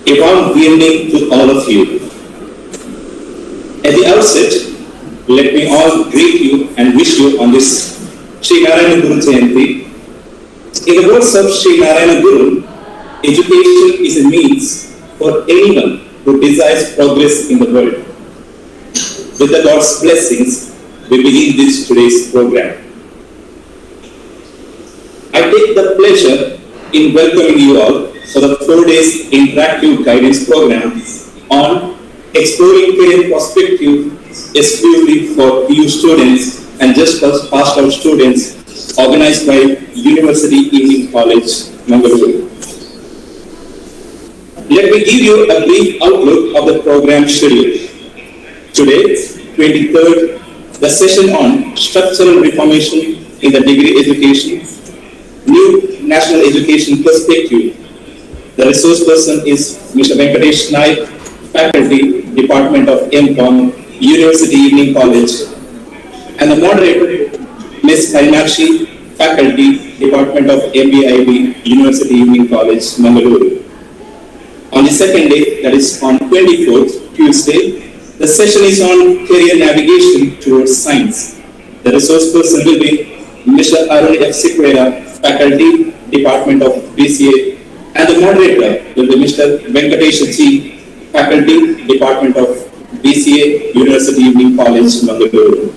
A warm good evening to all of you. At the outset, let me all greet you and wish you on this Sri Narayana Guru Jayanti. In the words of Sri Narayana Guru, education is a means for anyone who desires progress in the world. With the Lord's blessings, we begin today's program. I take the pleasure in welcoming you all for the 4 days interactive guidance program on exploring career perspective exclusively for PU students and just passed out students organized by University Evening College, Mangalore. Let me give you a brief outlook of the program schedule. Today, 23rd, the session on structural reformation in the degree education, new national education perspective. The resource person is Mr. Venkatesh Naik, Faculty, Department of M.Com, University Evening College, and the moderator, Ms. Karinakshi, Faculty, Department of MBIB, University Evening College, Mangalore. On the second day, that is on 24th, Tuesday, the session is on career navigation towards science. The resource person will be Mr. Arun F. Sikwera, Faculty, Department of BCA, and the moderator will be Mr. Venkatesh G, Faculty, Department of BCA, University Evening College, Mangalore.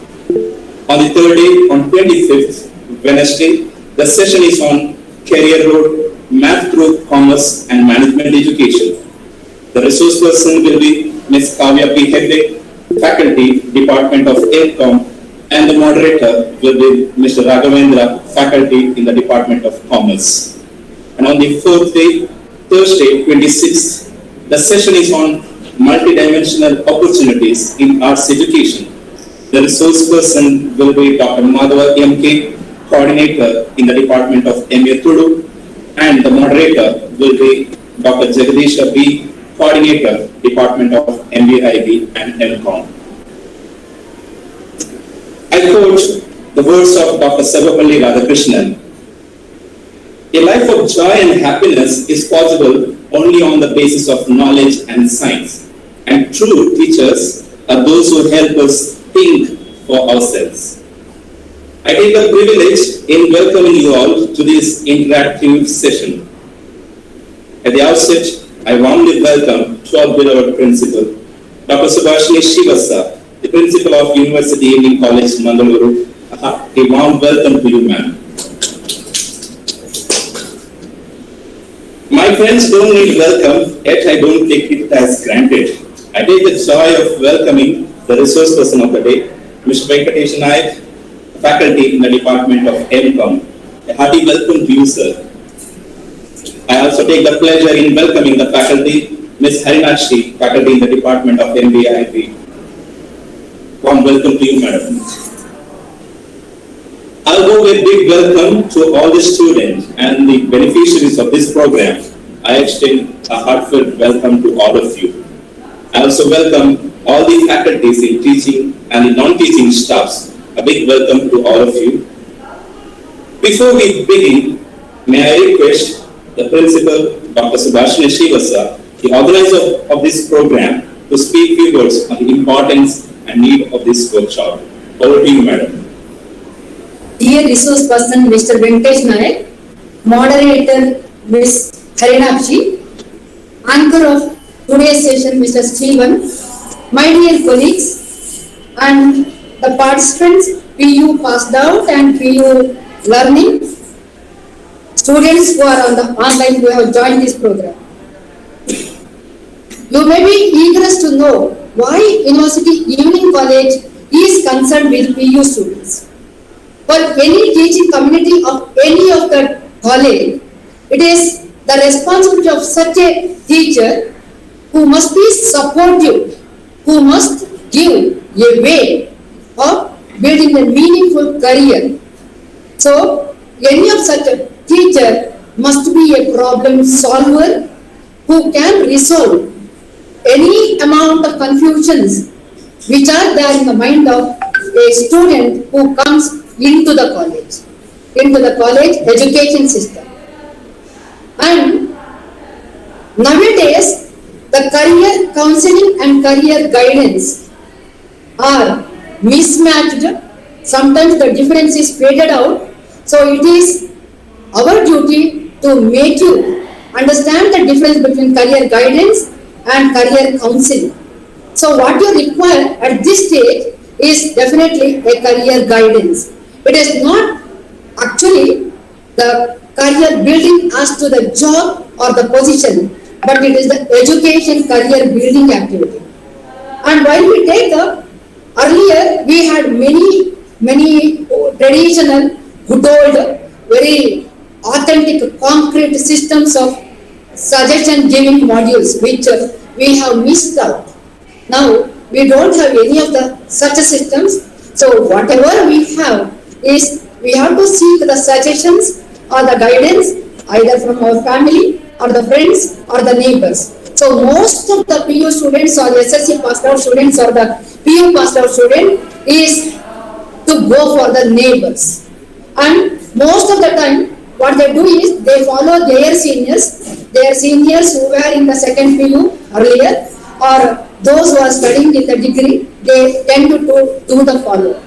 On the third day, on 25th, Wednesday, the session is on Career Road, Math through Commerce and Management Education. The resource person will be Ms. Kavya P. Hegde, Faculty, Department of M.Com, and the moderator will be Mr. Raghavendra, Faculty in the Department of Commerce. And on the fourth day, Thursday, 26th, the session is on multidimensional opportunities in arts education. The resource person will be Dr. Madhava M.K., Coordinator in the Department of MA Tudu, and the moderator will be Dr. Jagadisha B., Coordinator, Department of MBIB and M.Com. I quote the words of Dr. Sarvapalli Radhakrishnan. A life of joy and happiness is possible only on the basis of knowledge and science. And true teachers are those who help us think for ourselves. I take the privilege in welcoming you all to this interactive session. At the outset, I warmly welcome to our beloved principal, Dr. Subhashini Shivasa, the principal of University Evening College, Mangalore. A warm welcome to you, ma'am. My friends don't need welcome, yet I don't take it as granted. I take the joy of welcoming the resource person of the day, Mr. Venkatesh Naik, Faculty in the Department of M.Com. A hearty welcome to you, sir. I also take the pleasure in welcoming the faculty, Ms. Harinakshi, Faculty in the Department of MBIB. Warm welcome to you, madam. I'll go with big welcome to all the students and the beneficiaries of this program. I extend a heartfelt welcome to all of you. I also welcome all the faculties in teaching and the non-teaching staffs. A big welcome to all of you. Before we begin, may I request the principal, Dr. Subhashini Shivasa, the organizer of this program, to speak few words on the importance and need of this workshop. Over to you, madam. Dear resource person, Mr. Venkatesh Naik, moderator, Ms. Harinakshi, anchor of today's session, Mr. Stephen, my dear colleagues, and the participants, PU passed out and PU learning, students who are on the online who have joined this program. You may be eager to know why University Evening College is concerned with PU students. For any teaching community of any of the college, it is the responsibility of such a teacher who must be supportive, who must give a way of building a meaningful career. So, any of such a teacher must be a problem solver who can resolve any amount of confusions which are there in the mind of a student who comes into the college education system. And nowadays, The career counseling and career guidance are mismatched. Sometimes the difference is faded out. So it is our duty to make you understand the difference between career guidance and career counseling. So what you require at this stage is definitely a career guidance. It is not actually the career building as to the job or the position, but it is the education career building activity. And while we take up, earlier we had many traditional, good old, very authentic, concrete systems of suggestion giving modules which we have missed out. Now we don't have any of the such systems. So whatever we have is we have to seek the suggestions or the guidance either from our family or the friends or the neighbors. So most of the PU students or SSC passed out students or the PU passed out student is to go for the neighbors. And most of the time what they do is they follow their seniors who were in the second PU earlier, or those who are studying in the degree, they tend to do the follow.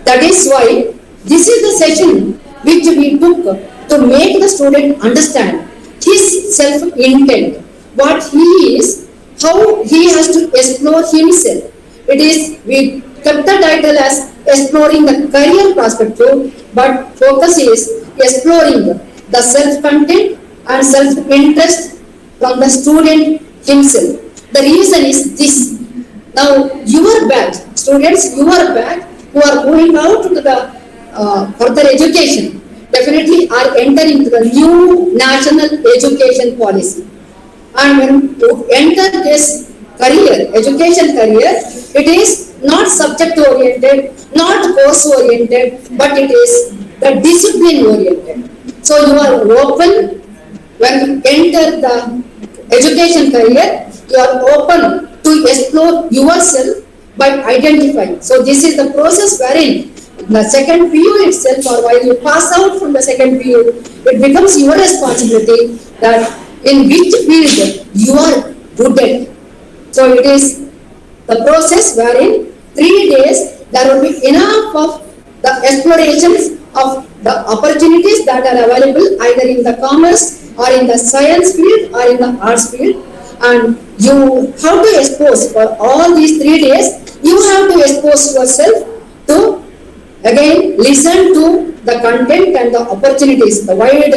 That is why this is the session which we took to make the student understand his self-intent, what he is, how he has to explore himself. It is, we kept the title as exploring the career perspective, but focus is exploring the self-content and self-interest from the student himself. The reason is this. Now, your batch, students, your batch who are going out to the further education definitely are entering to the new national education policy. And when you enter this career, education career, it is not subject oriented, not course oriented, but it is the discipline oriented. So you are open when you enter the education career, you are open to explore yourself by identifying. So this is the process wherein the second PU itself, or while you pass out from the second PU, it becomes your responsibility that in which field you are good at. So it is the process wherein 3 days there will be enough of the explorations of the opportunities that are available either in the commerce or in the science field or in the arts field, and you have to expose for all these 3 days, you have to expose yourself to again listen to the content and the opportunities, the wide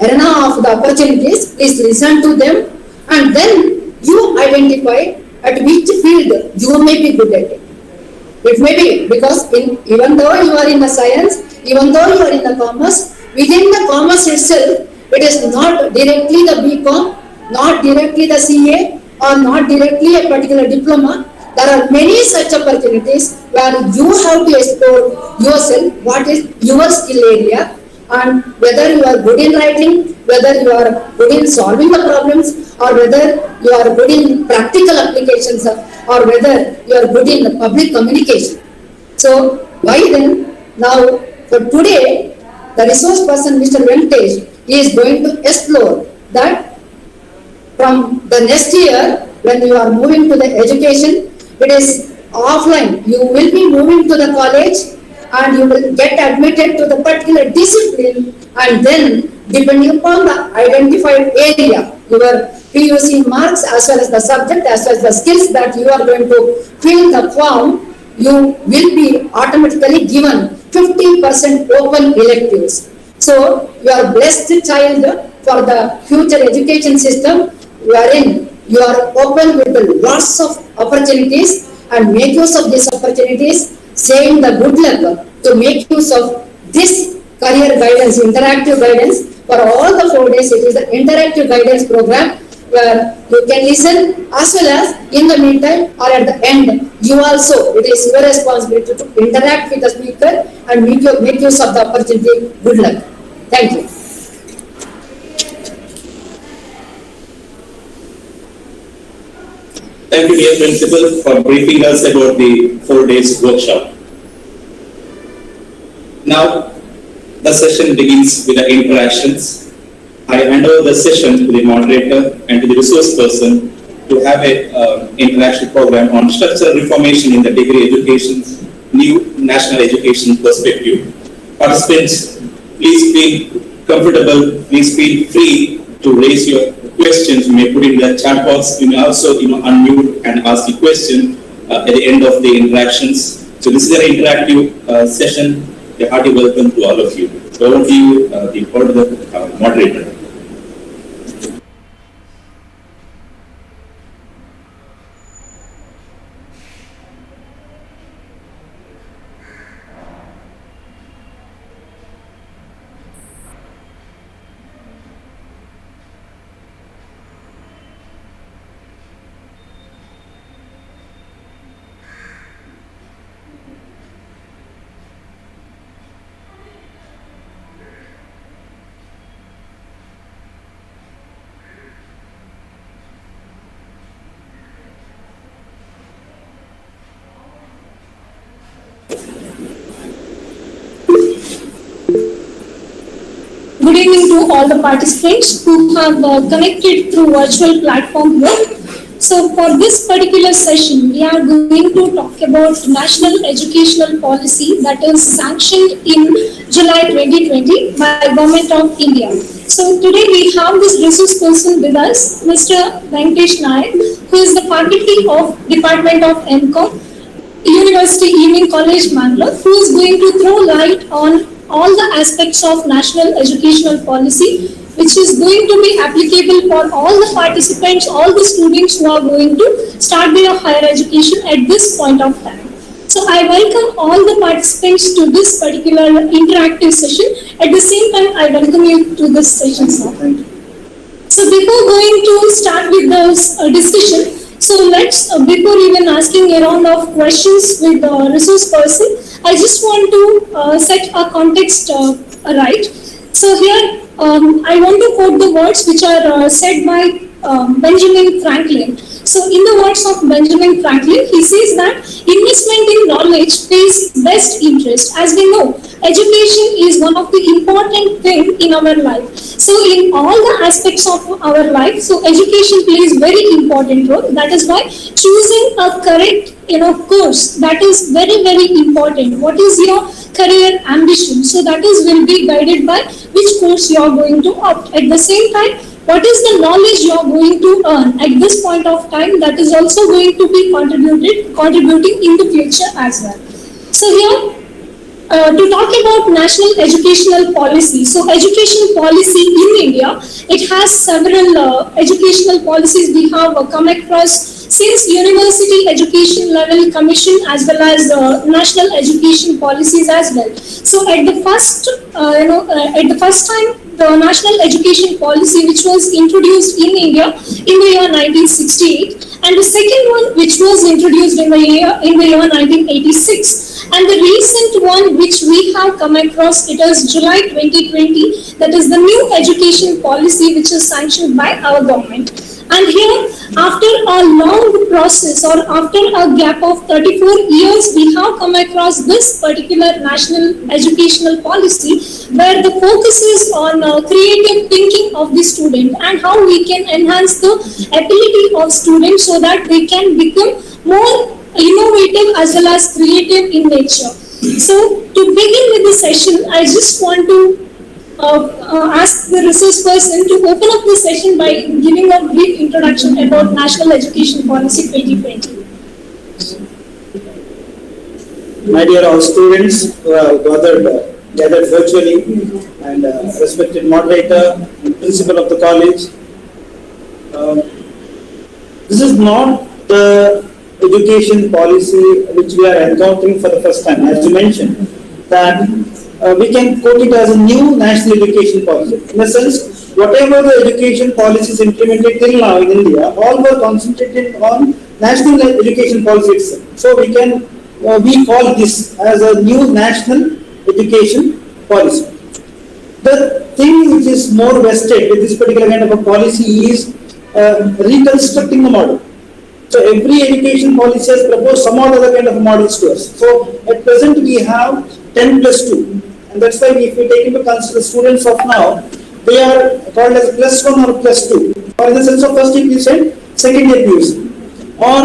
arena of the opportunities. Please listen to them and then you identify at which field you may be good at it. It may be because even though you are in the science, even though you are in the commerce, within the commerce itself, it is not directly the BCom, not directly the CA, or not directly a particular diploma. There are many such opportunities where you have to explore yourself, what is your skill area, and whether you are good in writing, whether you are good in solving the problems, or whether you are good in practical applications, or whether you are good in public communication. So why then, now for today, the resource person Mr. Venkatesh is going to explore that from the next year when you are moving to the education, it is offline. You will be moving to the college and you will get admitted to the particular discipline, and then depending upon the identified area, your PUC marks as well as the subject as well as the skills that you are going to fill the form, you will be automatically given 50% open electives. So you are blessed child for the future education system wherein you are open with lots of opportunities, and make use of these opportunities, saying the good luck to make use of this career guidance, interactive guidance. For all the 4 days, it is the interactive guidance program where you can listen as well as in the meantime or at the end, you also, it is your responsibility to interact with the speaker and make use of the opportunity. Good luck. Thank you. Thank you, dear Principal, for briefing us about the 4 days workshop. Now, the session begins with the interactions. I hand over the session to the moderator and to the resource person to have a interaction program on structural reformation in the degree education's new national education perspective. Participants, please feel comfortable, please feel free to raise your questions. You may put in the chat box. You may also unmute and ask the question at the end of the interactions. So this is an interactive session. A hearty welcome to all of you. So over to you, the moderator. Good evening to all the participants who have connected through virtual platform here. So for this particular session, we are going to talk about national educational policy that is sanctioned in July 2020 by Government of India. So today we have this resource person with us, Mr. Venkatesh Nayak, who is the faculty of Department of MCom, University Evening College, Mangalore, who is going to throw light on all the aspects of national educational policy, which is going to be applicable for all the participants, all the students who are going to start their higher education at this point of time. So I welcome all the participants to this particular interactive session. At the same time, I welcome you to this session, sir. So before going to start with the discussion, so let's, before even asking a round of questions with the resource person, I just want to set a context right. So here, I want to quote the words which are said by Benjamin Franklin. So in the words of Benjamin Franklin, he says that investment in knowledge pays best interest. As we know, education is one of the important things in our life. So in all the aspects of our life, so education plays very important role. That is why choosing a correct course, that is very, very important. What is your career ambition? So that is will be guided by which course you are going to opt. At the same time, what is the knowledge you are going to earn at this point of time, that is also going to be contributing in the future as well. So here, to talk about national educational policy. So education policy in India, it has several educational policies we have come across since University Education Level Commission as well as national education policies as well. So at the first, at the first time, the national education policy which was introduced in India in the year 1968, and the second one which was introduced in the year 1986. And the recent one which we have come across, it is July 2020, that is the new education policy which is sanctioned by our government. And here, after a long process or after a gap of 34 years, we have come across this particular national educational policy where the focus is on creative thinking of the student and how we can enhance the ability of students so that they can become more innovative as well as creative in nature. So to begin with the session, I just want to ask the resource person to open up the session by giving a brief introduction about National Education Policy 2020. My dear all students who have gathered virtually, and respected moderator and principal of the college, this is not the education policy which we are encountering for the first time. As you mentioned, that we can quote it as a new national education policy. In a sense, whatever the education policies implemented till now in India, all were concentrated on national education policy itself. So we can we call this as a new national education policy. The thing which is more vested with this particular kind of a policy is reconstructing the model. So every education policy has proposed some or other kind of models to us. So at present we have 10+2, and that's why if we take into consider students of now, they are called as +1 or +2, or in the sense of first year you said second year PUC, or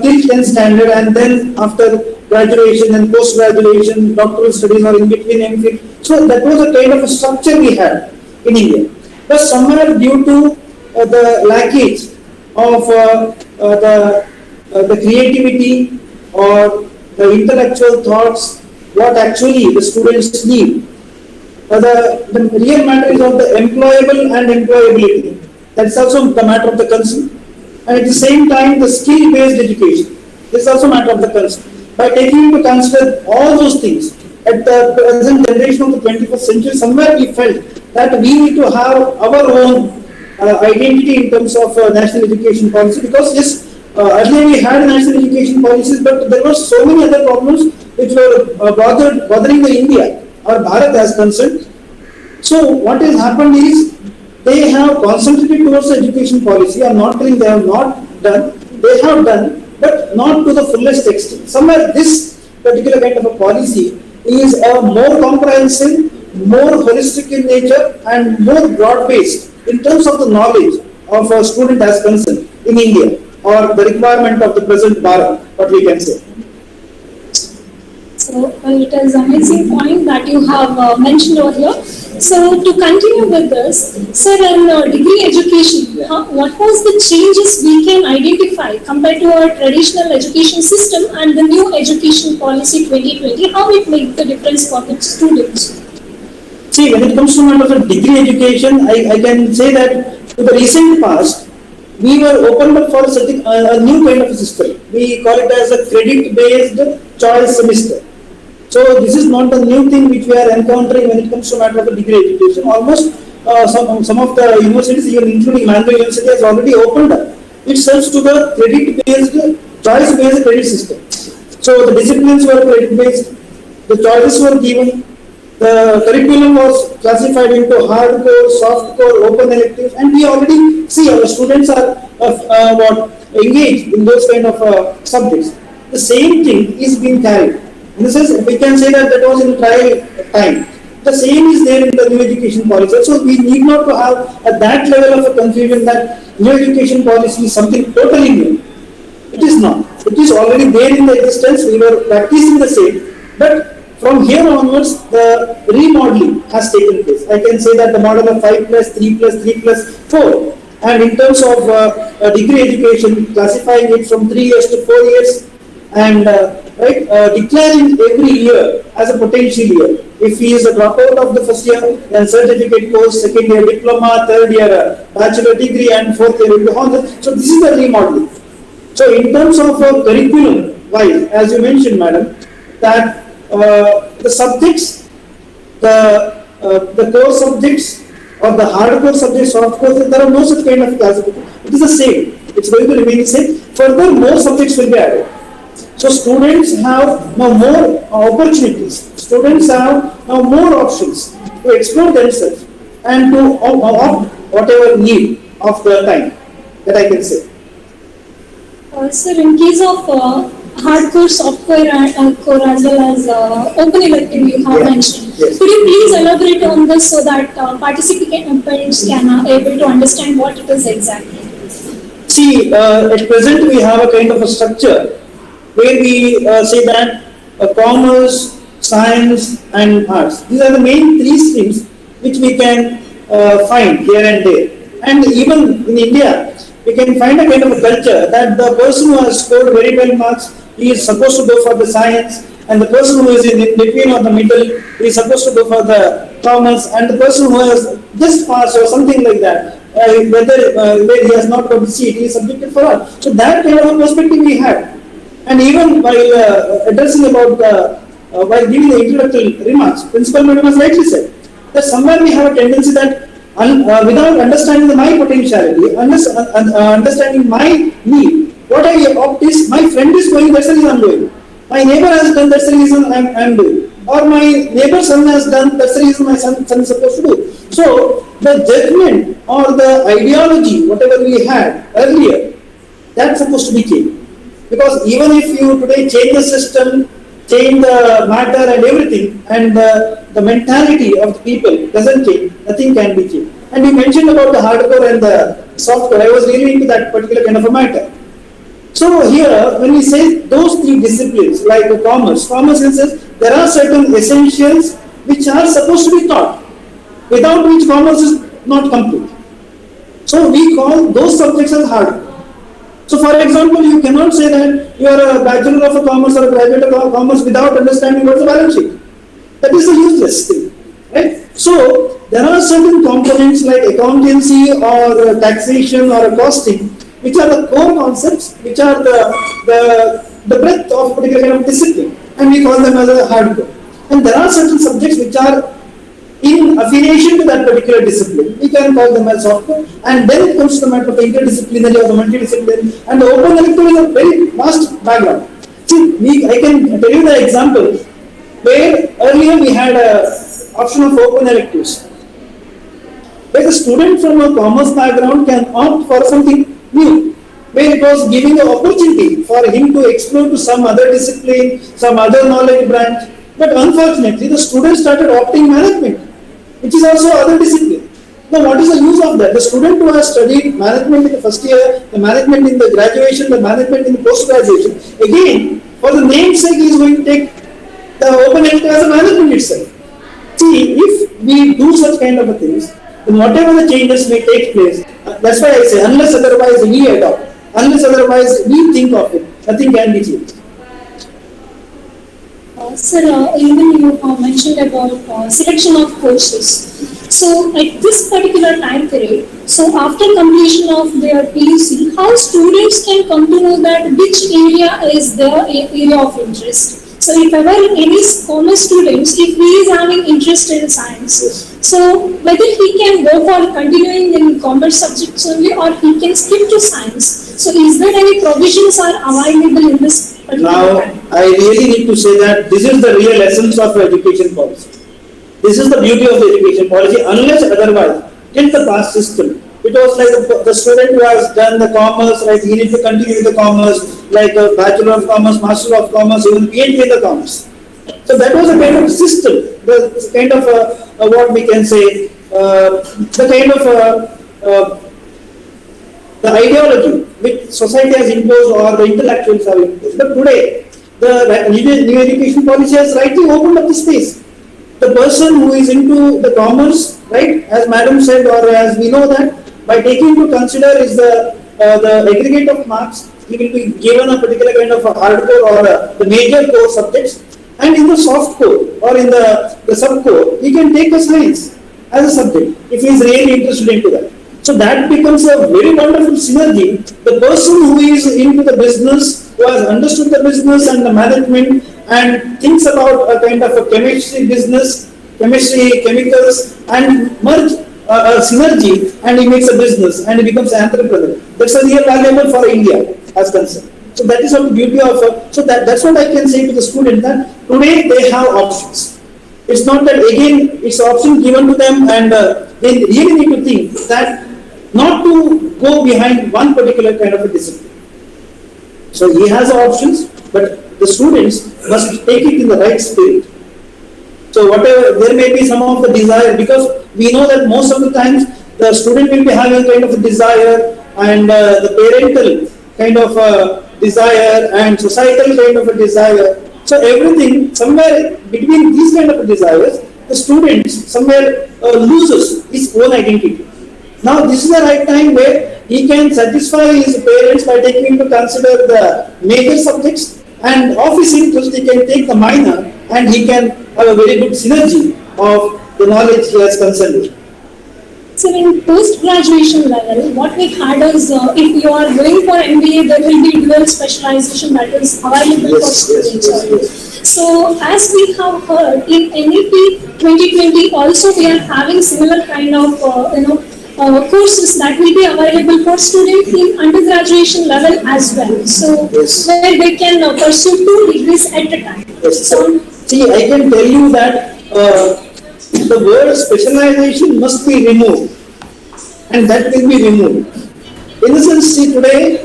till 10th standard, and then after graduation and post-graduation, doctoral studies, or in between MPhil. So that was a kind of a structure we had in India. But somewhere due to the lackage of the creativity or the intellectual thoughts, what actually the students need. The real matter is of the employable and employability. That's also the matter of the concern. And at the same time, the skill-based education is also a matter of the concern. By taking into consider all those things, at the present generation of the 21st century, somewhere we felt that we need to have our own identity in terms of national education policy, because yes, earlier we had national education policies, but there were so many other problems which were bothering the India or Bharat as concerned. So what has happened is they have concentrated towards the education policy. I am not telling they have not done, they have done, but not to the fullest extent. Somewhere this particular kind of a policy is a more comprehensive, more holistic in nature, and more broad-based in terms of the knowledge of a student as concerned in India, or the requirement of the present Bharat, what we can say. So it is an amazing point that you have mentioned earlier. So to continue with this, sir, in degree education, what was the changes we can identify compared to our traditional education system and the new education policy 2020? How it makes the difference for the students? See, when it comes to matter of degree education, I can say that in the recent past, we were opened up for a new kind of a system. We call it as a credit-based choice semester. So this is not a new thing which we are encountering when it comes to matter of a degree education. Almost some of the universities, even including Mango University, has already opened up itself to the credit-based, choice-based credit system. So the disciplines were credit-based, the choices were given, the curriculum was classified into hardcore, softcore, open electives, and we already see our students are engaged in those kind of subjects. The same thing is being carried. In the sense, we can say that was in trial time. The same is there in the new education policy. So we need not to have at that level of a confusion that new education policy is something totally new. It is not. It is already there in the existence. We were practicing the same. But from here onwards, the remodeling has taken place. I can say that the model of 5+3+3+4, and in terms of degree education, classifying it from 3 years to 4 years, and declaring every year as a potential year. If he is a dropout of the first year, then certificate course, second year diploma, third year bachelor degree, and fourth year will be honors. So this is the remodeling. So in terms of curriculum wise, as you mentioned, madam, that the subjects, the core subjects or the hardcore subjects, soft courses, there are no such kind of classification. It is the same. It's going to remain the same. Further, more subjects will be added. So students have now more opportunities. Students have now more options to explore themselves and to opt whatever need of the time that I can say. Sir, in case of hardcore, software, and core as well as open elective you have mentioned, Yes. could you please elaborate on this so that participants can able to understand what it is exactly? See, at present we have a kind of a structure where we say that commerce, science, and arts. These are the main three streams which we can find here and there. And even in India, we can find a kind of a culture that the person who has scored very well marks, he is supposed to go for the science, and the person who is in between or the middle is supposed to go for the commerce, and the person who has just passed or something like that, where he has not got the seat, he is subjected for all. So that kind of a perspective we had. And even while addressing about while giving the introductory remarks, Principal Madam has rightly said that somewhere we have a tendency that without understanding my potentiality, understanding my need, what I opt is my friend is going, that's the reason I am doing. My neighbor has done, that's the reason I am doing. Or my neighbor's son has done, that's the reason my son is supposed to do. So the judgment or the ideology, whatever we had earlier, that's supposed to be changed. Because even if you today change the system, change the matter and everything, and the mentality of the people doesn't change, nothing can be changed. And you mentioned about the hardcore and the softcore. I was really into that particular kind of a matter. So here, when we say those three disciplines, like commerce says there are certain essentials which are supposed to be taught, without which commerce is not complete. So we call those subjects as hardcore. So for example, you cannot say that you are a bachelor of commerce or a graduate of commerce without understanding what is the balance sheet. That is a useless thing, right? So there are certain components like accountancy or taxation or costing, which are the core concepts, which are the breadth of particular kind of discipline, and we call them as a hardcore. And there are certain subjects which are in affiliation to that particular discipline, we can call them as software, and then it comes to the matter of the interdisciplinary or the multidisciplinary, and the open elective is a very vast background. See, I can tell you the example where earlier we had a option of open electives, where the student from a commerce background can opt for something new, where it was giving an opportunity for him to explore to some other discipline, some other knowledge branch. But unfortunately, the student started opting management, which is also other discipline. Now, what is the use of that? The student who has studied management in the first year, the management in the graduation, the management in the post-graduation, again, for the namesake, he is going to take the open elective as a management itself. See, if we do such kind of things, then whatever the changes may take place, that's why I say, unless otherwise we adopt, unless otherwise we think of it, nothing can be changed. Sir, even you mentioned about selection of courses. So at this particular time period, so after completion of their PUC, how students can come to know that which area is their area of interest? So if ever any commerce students, if he is having interest in science, so whether he can go for continuing in commerce subjects only or he can skip to science. So is there any provisions are available in this particular Now, time? I really need to say that this is the real essence of education policy. This is the beauty of the education policy, unless otherwise, till the past system, it was like the student who has done the commerce, right, he needs to continue with the commerce, like a Bachelor of Commerce, Master of Commerce, even PhD in the commerce. So that was a kind of system, the kind of what we can say, the kind of the ideology which society has imposed or the intellectuals have imposed. But today, the new education policy has rightly opened up the space. The person who is into the commerce, right, as Madam said, or as we know that, by taking into consider is the aggregate of marks, he will be given a particular kind of a hardcore or the major core subjects, and in the soft core or in the sub core, he can take a science as a subject if he is really interested into that. So that becomes a very wonderful synergy. The person who is into the business, who has understood the business and the management and thinks about a kind of a chemistry business, chemistry, chemicals, and merge a synergy, and he makes a business and he becomes an entrepreneur. That's a real valuable for India as concerned. So that is what the beauty of that's what I can say to the student, that today they have options. It's not that again it's option given to them, and they really need to think that not to go behind one particular kind of a discipline. So he has options, but the students must take it in the right spirit. So whatever, there may be some of the desire, because we know that most of the times the student will be having kind of a desire, and the parental kind of a desire and societal kind of a desire. So everything somewhere between these kind of desires, the student somewhere loses his own identity. Now this is the right time where he can satisfy his parents by taking into consider the major subjects, and of his interest he can take the minor, and he can have a very good synergy of the knowledge he has concerned with. So in post-graduation level, what we had is if you are going for MBA, there will be dual specialization that is available for students. So as we have heard, in NEP 2020 also we are having similar kind of courses that will be available for students in undergraduation level as well. So where they can pursue 2 degrees at a time. Yes. So see, I can tell you that the word specialization must be removed, and that will be removed. In the sense, see, today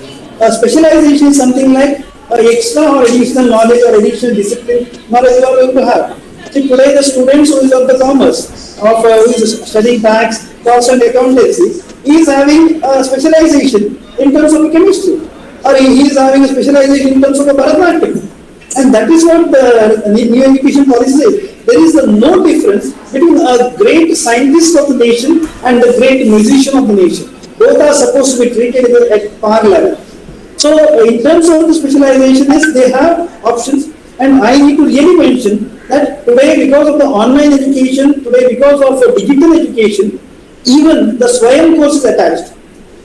specialization is something like extra or additional knowledge or additional discipline knowledge you are going to have. See, today the students who is of the commerce, who is studying tax, cost and accountancy, he is having a specialization in terms of chemistry, or he is having a specialization in terms of Bharatanatyam. And that is what the new education policy says. There is no difference between a great scientist of the nation and the great musician of the nation. Both are supposed to be treated at par level. So, in terms of the specialization, yes, they have options. And I need to really mention that today, because of the online education, today because of digital education, even the Swayam course is attached.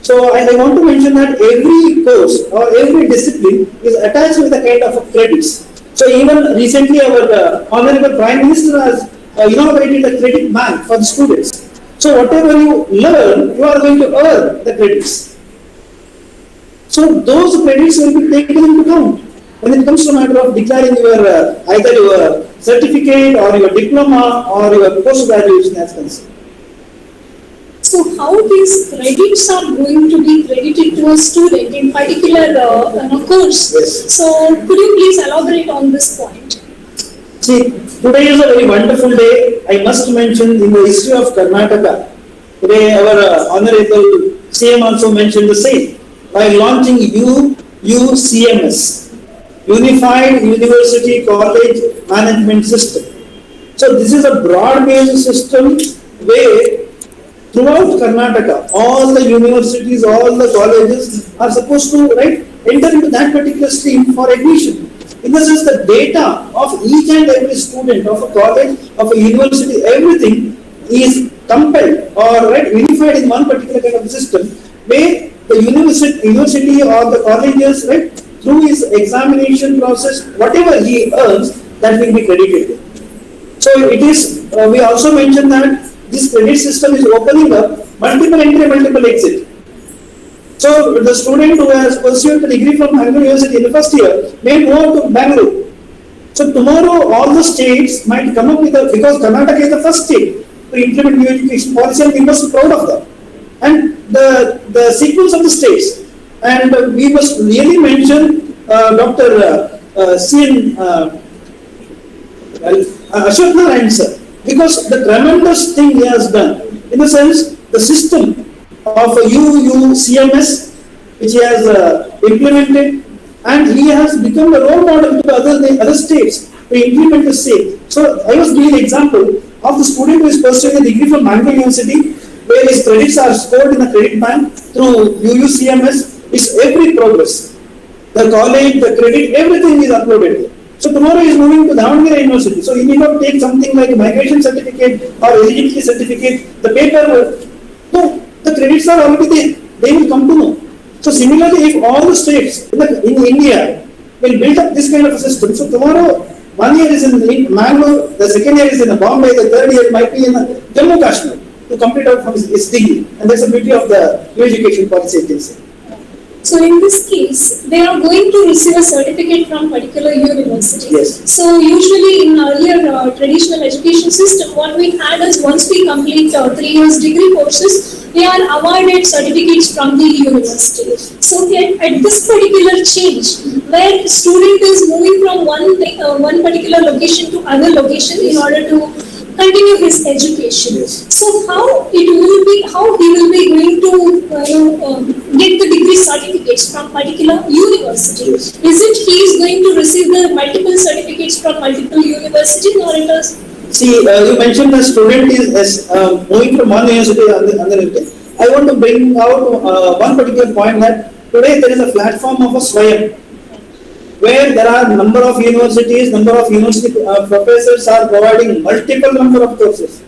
So I want to mention that every course or every discipline is attached with a kind of credits. So even recently our Honorable Prime Minister has inaugurated a credit bank for the students. So whatever you learn, you are going to earn the credits. So those credits will be taken into account when it comes to the matter of declaring your either your certificate or your diploma or your post-graduation as concerned. So how these credits are going to be credited to a student in particular course? Yes. So could you please elaborate on this point? See, today is a very wonderful day. I must mention in the history of Karnataka. Today our Honorable CM also mentioned the same by launching UCMS, Unified University College Management System. So this is a broad-based system where throughout Karnataka, all the universities, all the colleges are supposed to enter into that particular stream for admission. In the sense, the data of each and every student of a college, of a university, everything is compiled or unified in one particular kind of system, where the university or the colleges, through his examination process, whatever he earns, that will be credited. So it is. We also mentioned that this credit system is opening up multiple entry, multiple exit. So the student who has pursued the degree from Bangalore University in the first year may move on to Bangalore. So tomorrow all the states might come up with because Karnataka is the first state to implement new education policy and we must be proud of that. And the sequence of the states. And we must really mention Dr. C.N. Ashok Narayan sir. Because the tremendous thing he has done, in the sense, the system of UCMS, which he has implemented, and he has become a role model to other states to implement the same. So I was giving an example of the student who is pursuing a degree from Bangalore University, where his credits are stored in a credit bank through UCMS. It's every progress. The college, the credit, everything is uploaded. So tomorrow he is moving to Davangere University. So he need not take something like a migration certificate or eligibility certificate, the paperwork. No, the credits are already there. They will come to know. So similarly, if all the states in India will build up this kind of a system, so tomorrow 1 year is in Mangalore, the second year is in Bombay, the third year might be in Jammu Kashmir to complete out from his degree. And that's the beauty of the new education policy agency. So in this case, they are going to receive a certificate from particular university. Yes. So usually in earlier traditional education system, what we had is once we complete 3 years degree courses, we are awarded certificates from the university. So at this particular change, where student is moving from one particular location to other location in order to continue his education. So how he will be going to get the degree certificates from particular university? Is it he is going to receive the multiple certificates from multiple universities, or it is? See, you mentioned the student is moving from one university to another. I want to bring out one particular point that today there is a platform of a Swayam, where there are number of universities, professors are providing multiple number of courses.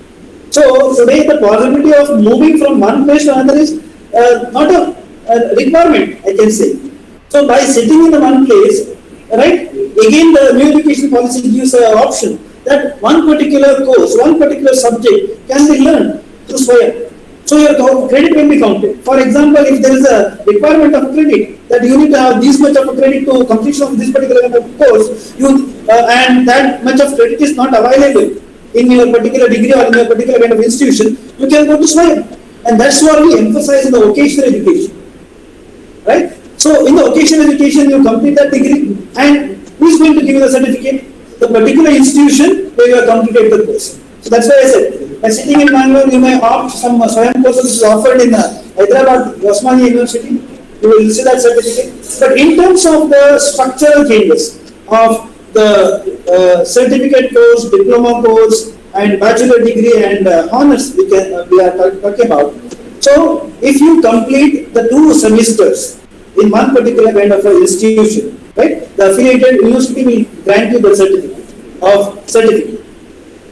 So today the possibility of moving from one place to another is not a requirement, I can say. So by sitting in the one place, again the new education policy gives an option that one particular course, one particular subject can be learned through Swayam. So your credit will be counted. For example, if there is a requirement of credit that you need to have this much of a credit to completion of this particular kind of course, and that much of credit is not available in your particular degree or in your particular kind of institution, you can go to Swayam. And that's what we emphasize in the vocational education. Right? So in the vocational education, you complete that degree, and who is going to give you the certificate? the particular institution where you have completed the course. So that's why I said, by sitting in Bangalore, you may opt some Swayam course which is offered in Hyderabad, Osmania University, you will receive that certificate. But in terms of the structural changes of the certificate course, diploma course, and bachelor degree and honors we are talking about. So if you complete the 2 semesters in one particular kind of an institution, right, the affiliated university will grant you the certificate.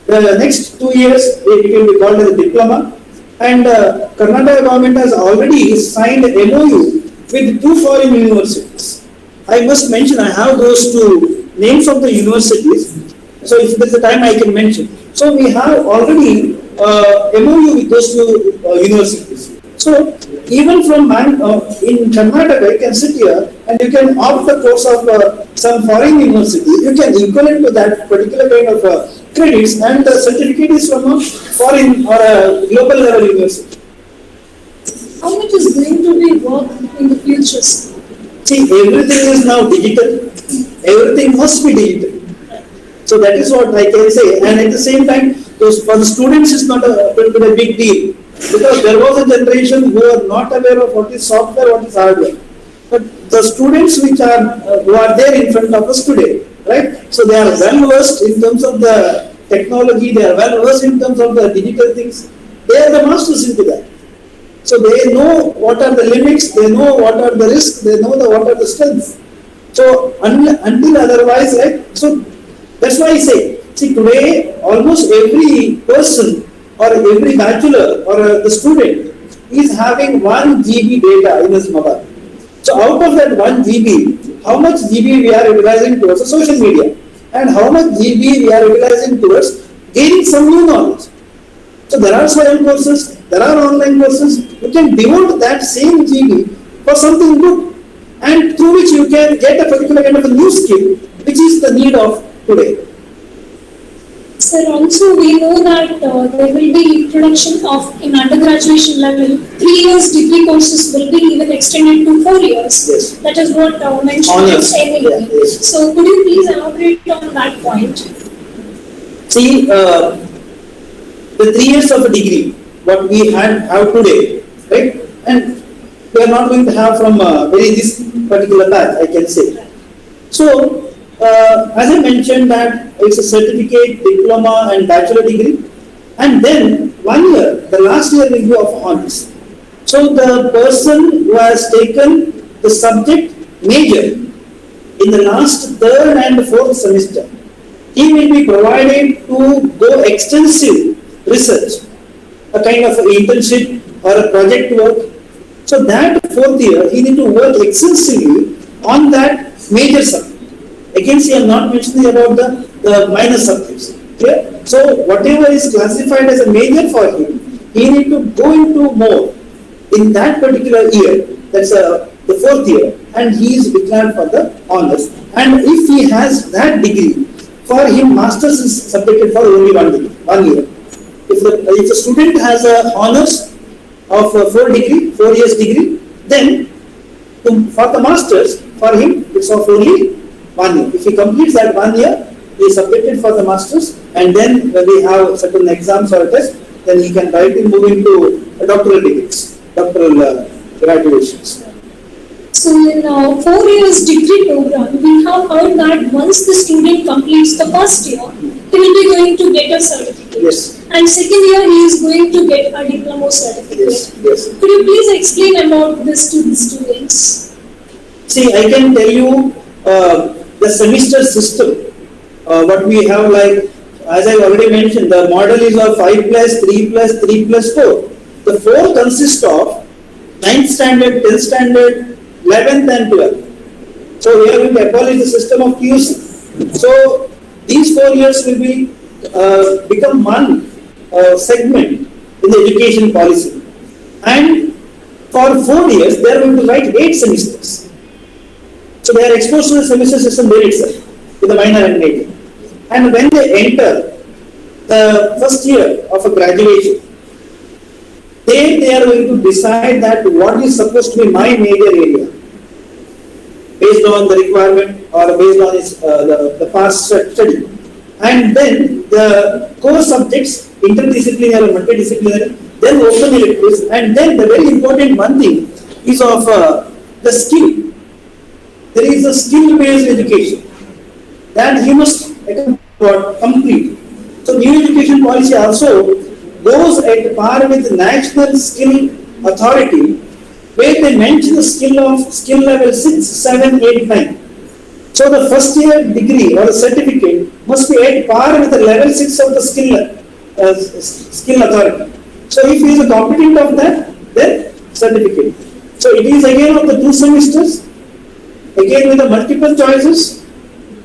The next 2 years it will be called as a diploma, and Karnataka government has already signed a MOU with 2 foreign universities. I must mention, I have those 2 names of the universities, so if there's a time I can mention. So we have already MOU with those 2 universities. So even from in Karnataka, you can sit here and you can opt the course of some foreign university. You can equivalent to that particular kind of credits, and the certificate is from a foreign or a global level university. How much is going to be work in the future? See, everything is now digital. Everything must be digital. So that is what I can say. And at the same time, for the students, it's not a big deal. Because there was a generation who are not aware of what is software, what is hardware. But the students who are there in front of us today, right? So they are well versed in terms of the technology, they are well versed in terms of the digital things. They are the masters into that. So they know what are the limits, they know what are the risks, they know what are the strengths. So until otherwise, right? So that's why I say, see, today almost every person or every bachelor or the student is having 1 GB data in his mobile. So out of that 1 GB, how much GB we are utilizing towards the social media, and how much GB we are utilizing towards gaining some new knowledge. So there are Swayam courses, there are online courses. You can devote that same GB for something good, and through which you can get a particular kind of a new skill, which is the need of today. Sir, also we know that there will be introduction of, in undergraduation level, 3 years degree courses will be even extended to 4 years. Yes. That is what mentioned in NLE. Yeah, yes. So could you please elaborate on that point? See, the 3 years of a degree, what we have today, right? And we are not going to have from this particular path, I can say. So, as I mentioned that it's a certificate, diploma and bachelor degree, and then 1 year, the last year will be of honors. So the person who has taken the subject major in the last 3rd and 4th semester, he will be provided to go extensive research, a kind of internship or a project work. So that 4th year, he need to work extensively on that major subject. Again, see, I am not mentioning about the minor subjects. Okay? So whatever is classified as a major for him, he need to go into more in that particular year. That's the 4th year, and he is declared for the honors. And if he has that degree, for him masters is subjected for only 1 year. If a student has a honors of 4 years degree, then for the masters, for him it's of only 1 year. If he completes that 1 year, he is subjected for the masters, and then when we have certain exams or tests, then he can directly move into doctoral degrees, doctoral graduations. So in 4 years degree program, we have heard that once the student completes the first year, he will be going to get a certificate. Yes. And second year, he is going to get a diploma certificate. Yes. Yes. Could you please explain about this to the students? See, I can tell you the semester system. What we have, like, as I already mentioned, the model is of 5 plus 3 plus 3 plus 4. The 4 consists of 9th standard, 10th standard, 11th and 12th. So we are going to abolish the system of QC. So these 4 years will be become one segment in the education policy. And for 4 years, they are going to write 8 semesters. So they are exposed to the semester system there itself, with the minor and major. And when they enter the first year of a graduation, they are going to decide that what is supposed to be my major area, based on the requirement or based on the past study. and then the core subjects, interdisciplinary or multidisciplinary, then open electives, and then the very important one thing is of the skill. There is a skill-based education that he must complete. So new education policy also goes at par with national skill authority, where they mention the skill level 6, 7, 8, 9. So the first year degree or certificate must be at par with the level 6 of the skill authority. So if he is a competent of that, then certificate. So it is again of the 2 semesters, again with the multiple choices.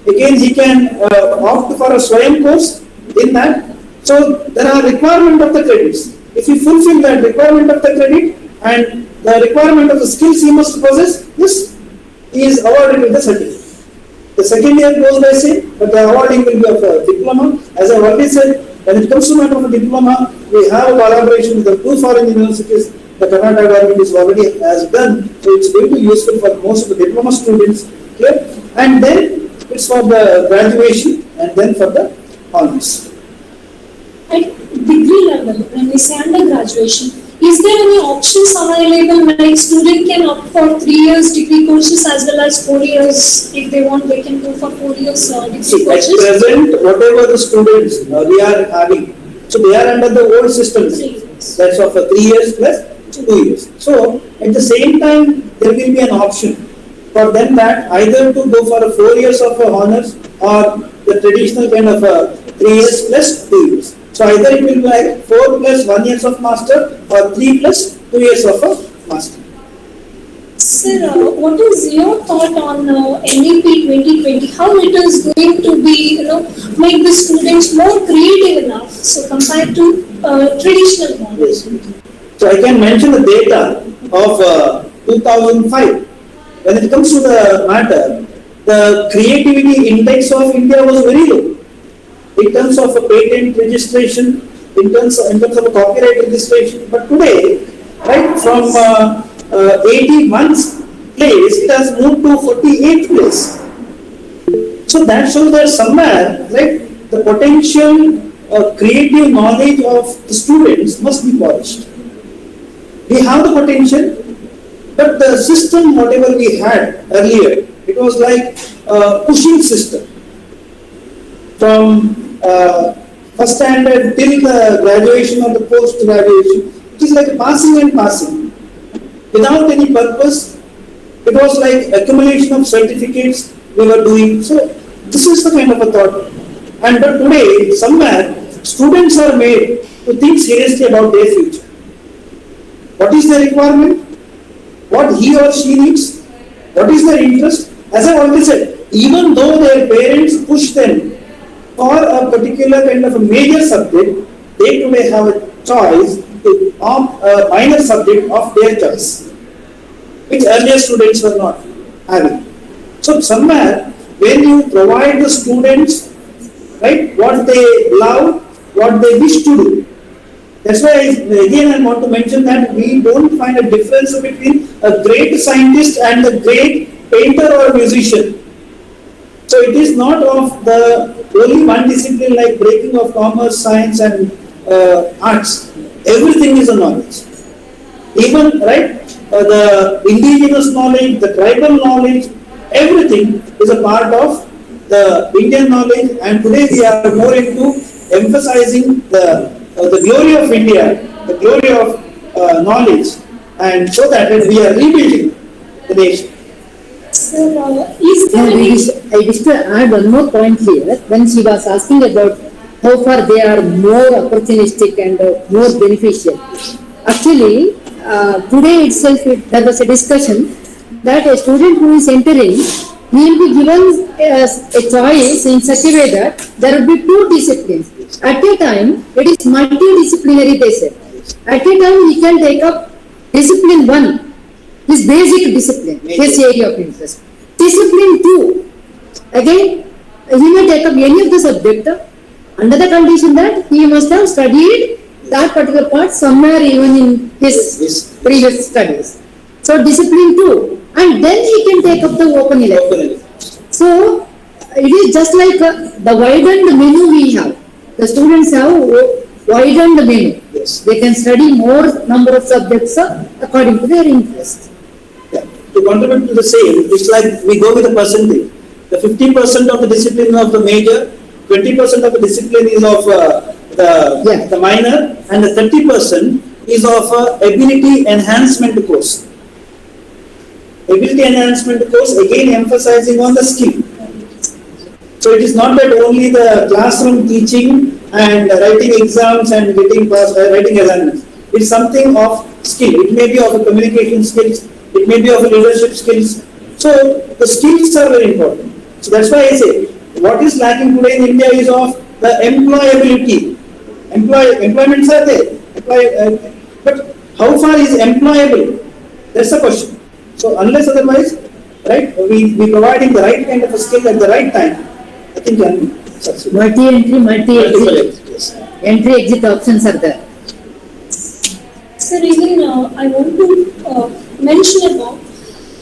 Again he can opt for a Swayam course in that. So there are requirement of the credits. If you fulfill that requirement of the credit and the requirement of the skills he must possess, this is awarded with the certificate. The second year goes by same, but the awarding will be of a diploma. As I already said, when it comes to matter of a diploma, we have a collaboration with the 2 foreign universities. The Karnataka government is already has done, so it's going to be useful for most of the diploma students here. And then it's for the graduation and then for the honors. At degree level, when we say undergraduation, is there any options available like student can opt for 3 years degree courses as well as 4 years if they want they can go for 4 years degree See, courses? at present, whatever the students we are having, so they are under the old system. That's of 3 years plus 2 years. So at the same time, there will be an option for them that either to go for 4 years of honors or the traditional kind of 3 years plus 2 years. So either it will be like 4 plus 1 years of master or 3 plus 2 years of a master. Sir, what is your thought on NEP 2020? How it is going to be, make the students more creative enough, so compared to traditional ones? Yes. So I can mention the data of 2005. When it comes to the matter, the creativity index of India was very low. In terms of a patent registration, in terms of a copyright registration, but today, right from 81st place, it has moved to 48th place. So that shows that somewhere, right, the potential creative knowledge of the students must be polished. We have the potential, but the system, whatever we had earlier, it was like a pushing system. From first standard till the graduation or the post-graduation, it is like passing and passing. Without any purpose, it was like accumulation of certificates we were doing. So this is the kind of a thought. And but today, somewhere, students are made to think seriously about their future. What is their requirement? What he or she needs? What is their interest? As I already said, even though their parents push them for a particular kind of a major subject, they today have a choice to opt a minor subject of their choice, which earlier students were not having. So somewhere, when you provide the students, right, what they love, what they wish to do, that's why again I want to mention that we don't find a difference between a great scientist and a great painter or musician. So it is not of the only one discipline like breaking of commerce, science and arts. Everything is a knowledge. Even, right, the indigenous knowledge, the tribal knowledge, everything is a part of the Indian knowledge, and today we are more into emphasizing the glory of India, the glory of knowledge, and so that we are rebuilding the nation. Sir, is there I wish to add one more point here. When she was asking about how far they are more opportunistic and more beneficial. Actually, today itself there was a discussion that a student who is entering will be given a choice in such a way that there will be 2 disciplines. At a time, it is multidisciplinary based. At a time, he can take up discipline 1, his basic discipline, his area of interest. Discipline 2, again, he may take up any of the subject under the condition that he must have studied that particular part somewhere even in his previous studies. So discipline 2, and then he can take up the open elective. So it is just like the widened menu we have. The students have widened menu. Yes. They can study more number of subjects according to their interest. Yeah. To contribute to the same, it's like we go with a percentage. The 50% of the discipline of the major, 20% of the discipline is of the minor, and the 30% is of ability enhancement course. Ability enhancement course, again emphasizing on the skill. So it is not that only the classroom teaching and writing exams and getting writing assignments. It's something of skill. It may be of a communication skills. It may be of a leadership skills. So the skills are very important. So that's why I say what is lacking today in India is of the employability. Employments are there, but how far is employable? That's the question. So unless otherwise, right, we providing the right kind of a skill at the right time, I think can succeed. Multi-entry, Multiple multi-exit. exits, yes. Entry-exit options are there. Sir, even I want to mention about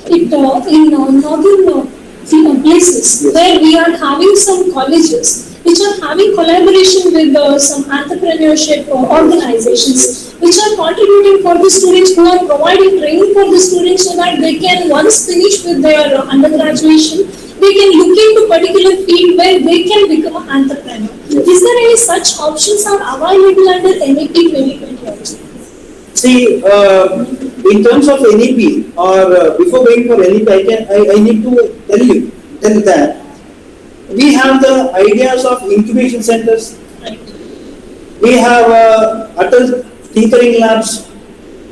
it in northern places Yes. where we are having some colleges which are having collaboration with some entrepreneurship organizations which are contributing for the students, who are providing training for the students so that they can, once finish with their undergraduation, they can look into particular field where they can become an entrepreneur. Yes. Is there any such options are available under NEP 2020 also? See, in terms of NEP or before going for NEP, I need to tell that we have the ideas of incubation centers. We have adult tinkering labs.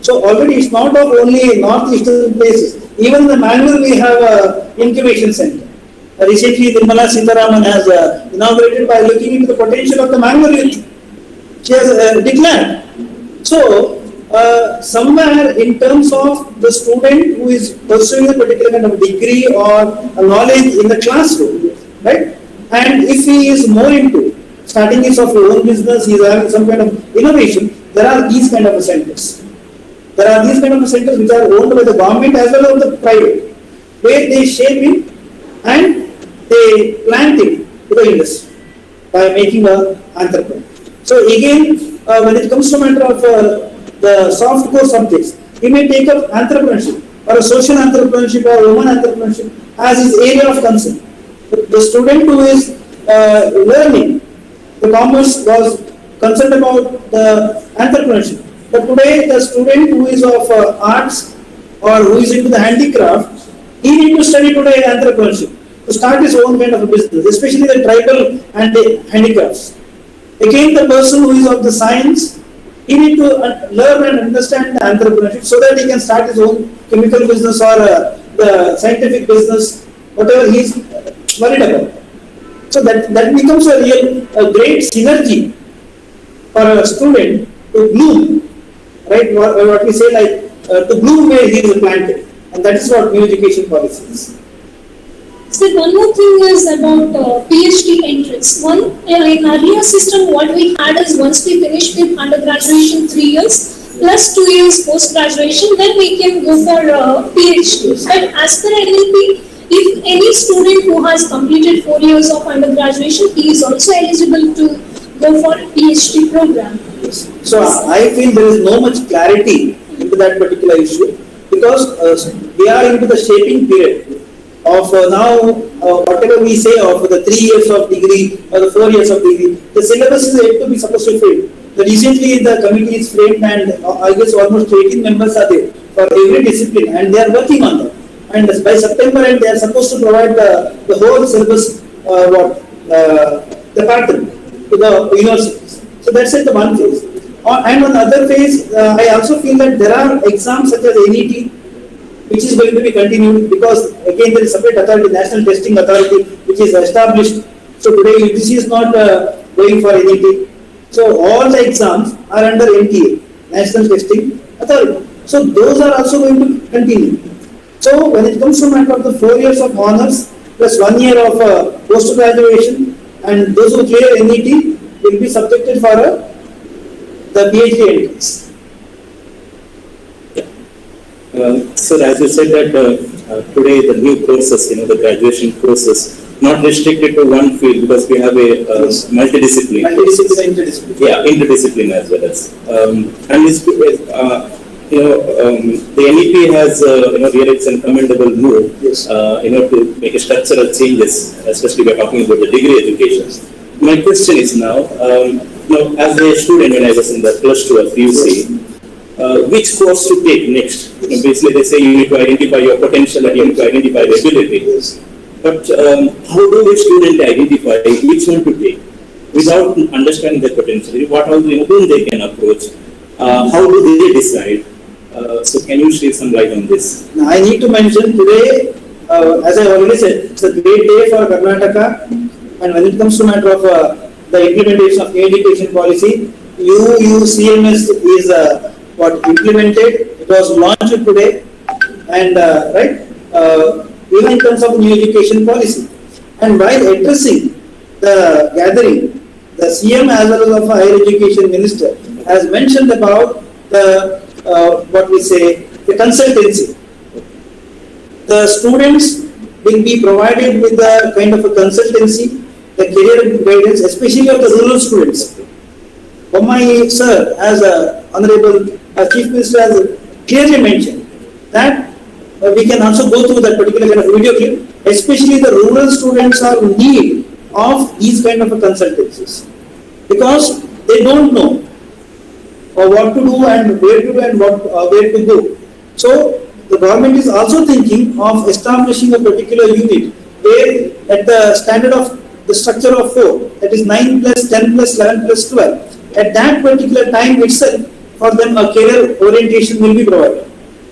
So already it's not of only northeastern places. Even in the Mangalore we have a incubation center. Recently, Nirmala Sitharaman has inaugurated by looking into the potential of the Mangalore youth. She has declared. So, somewhere in terms of the student who is pursuing a particular kind of degree or a knowledge in the classroom, right? And if he is more into starting his of own business, he is having some kind of innovation, there are these kind of centers. There are these kind of centers which are owned by the government as well as the private, where they shape him and they plant him to the industry by making an entrepreneur. So again, when it comes to matter of the soft core subjects, he may take up entrepreneurship or a social entrepreneurship or woman entrepreneurship as his area of concern. The student who is learning the commerce was concerned about the entrepreneurship. But today, the student who is of arts or who is into the handicraft, he needs to study today entrepreneurship to start his own kind of a business, especially the tribal and the handicrafts. Again, the person who is of the science, he needs to learn and understand the entrepreneurship so that he can start his own chemical business or the scientific business, whatever he is worried about. So that becomes a great synergy for a student to bloom, right? What we say like to bloom where he is planted, and that is what new education policy is. So one more thing is about PhD entrance. In earlier system, what we had is once we finish with undergraduation 3 years plus 2 years post graduation, then we can go for PhD. But as per NLP, if any student who has completed 4 years of undergraduation, he is also eligible to go for PhD program. So I feel there is no much clarity into that particular issue because we are into the shaping period of now whatever we say of the 3 years of degree or the 4 years of degree. The syllabus is yet to be supposed to frame. Recently the committee is framed and I guess almost 18 members are there for every discipline and they are working on that. And by September end, they are supposed to provide the whole syllabus, the pattern to the universities. So that's it, the one phase. And on the other phase, I also feel that there are exams such as NET, which is going to be continued because again there is separate authority, National Testing Authority, which is established. So today UGC is not going for NET. So all the exams are under NTA, National Testing Authority. So those are also going to continue. So when it comes to matter of the 4 years of honors plus 1 year of post graduation, and those who clear NET will be subjected for the PhD entrance. Sir, as you said that today the new courses, the graduation courses not restricted to one field because we have a multidiscipline. Interdiscipline. Yeah, interdiscipline as well as. And this, the NEP has, really it's a commendable move, Yes. To make a structural changes, especially we're talking about the degree education. My question is now, as a student when I was in the +2 or PUC, which course to take next? Basically they say you need to identify your potential and you need to identify the ability. Yes. But how do a student identify which one to take without understanding their potential? What all whom they can approach? How do they decide? So can you shed some light on this? Now, I need to mention today, as I already said, it's a great day for Karnataka, and when it comes to matter of the implementation of education policy, CMS is implemented. It was launched today, and even in terms of new education policy. And while addressing the gathering, the CM as well as the higher education minister has mentioned about the the consultancy. The students will be provided with the kind of a consultancy, the career guidance, especially of the rural students. Bommai sir, as Honorable Chief Minister has clearly mentioned that we can also go through that particular kind of video clip, especially the rural students are in need of these kind of consultancies because they don't know what to do and where to do and where to go. So the government is also thinking of establishing a particular unit where at the standard of the structure of 4, that is 9 plus 10 plus 11 plus 12, at that particular time itself for them a career orientation will be provided.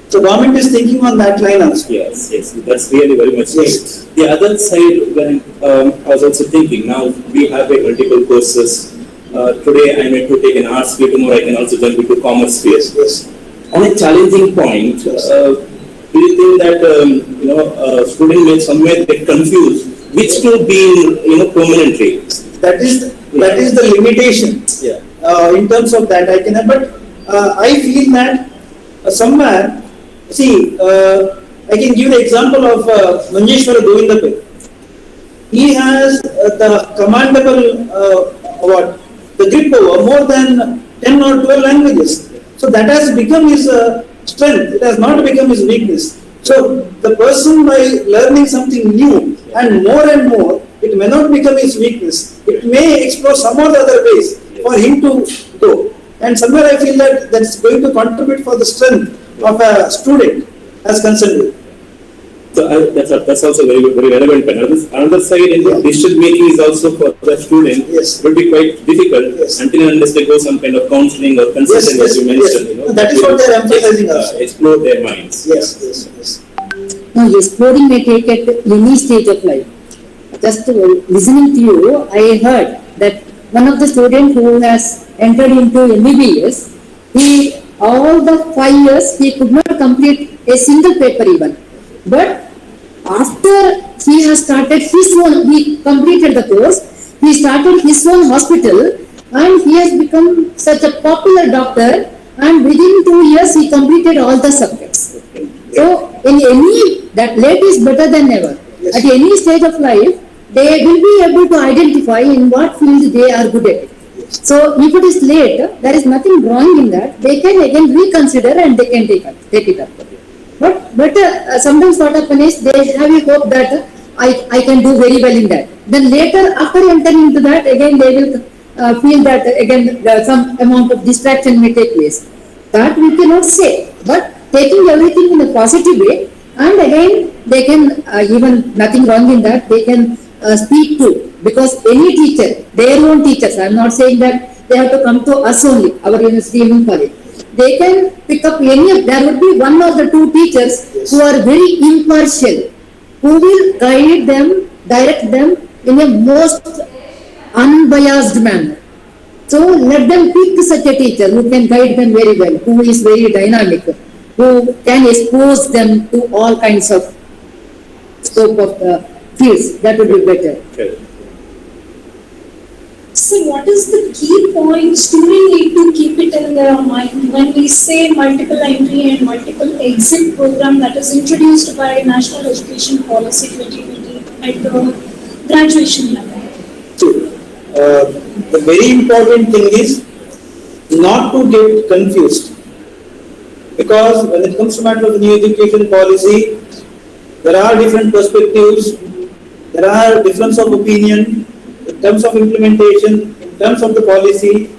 So government is thinking on that line also. Yes, that's really very much yes. The other side, when I was also thinking, now we have a multiple courses. Today I may to take an arts field, tomorrow I can also jump into commerce field. Yes. On a challenging point, do you think that student may somewhere get confused which to be permanently? That is the limitation. Yeah. In terms of that, I can. But I feel that somewhere, see, I can give the example of Manjeshwara Govindapur. He has the commendable the grip over more than 10 or 12 languages. So that has become his strength. It has not become his weakness. So the person by learning something new and more, it may not become his weakness. It may explore some or the other ways for him to go. And somewhere I feel that that's going to contribute for the strength of a student as concerned. So that's also very relevant. Another side in the decision making is also for the student. Yes. Will be quite difficult until and unless they go some kind of counseling or consulting, as you mentioned. That is what they are emphasizing also. Explore their minds. Yes. Now, exploring may take at any stage of life. Just listening to you, I heard that one of the students who has entered into MBBS, all the 5 years he could not complete a single paper even. But after he has started he completed the course, he started his own hospital and he has become such a popular doctor, and within 2 years he completed all the subjects. So that late is better than never. Yes. At any stage of life, they will be able to identify in what field they are good at. So if it is late, there is nothing wrong in that. They can again reconsider and they can take it up. But sometimes what happens is they have a hope that I can do very well in that. Then later, after entering into that, again they will feel that again some amount of distraction may take place. That we cannot say. But taking everything in a positive way, and again they can even nothing wrong in that, they can speak to, because any teacher, their own teachers, I am not saying that they have to come to us only, our university even college. They can pick up there would be 1 or the 2 teachers who are very impartial, who will guide them, direct them in a most unbiased manner. So let them pick such a teacher who can guide them very well, who is very dynamic, who can expose them to all kinds of scope of the fields. That would be better. Okay. So what is the key points do we need to keep it in their mind when we say multiple entry and multiple exit program that is introduced by National Education Policy 2020 at the graduation level? So, the very important thing is not to get confused, because when it comes to matter of new education policy, there are different perspectives, there are difference of opinion in terms of implementation, in terms of the policy,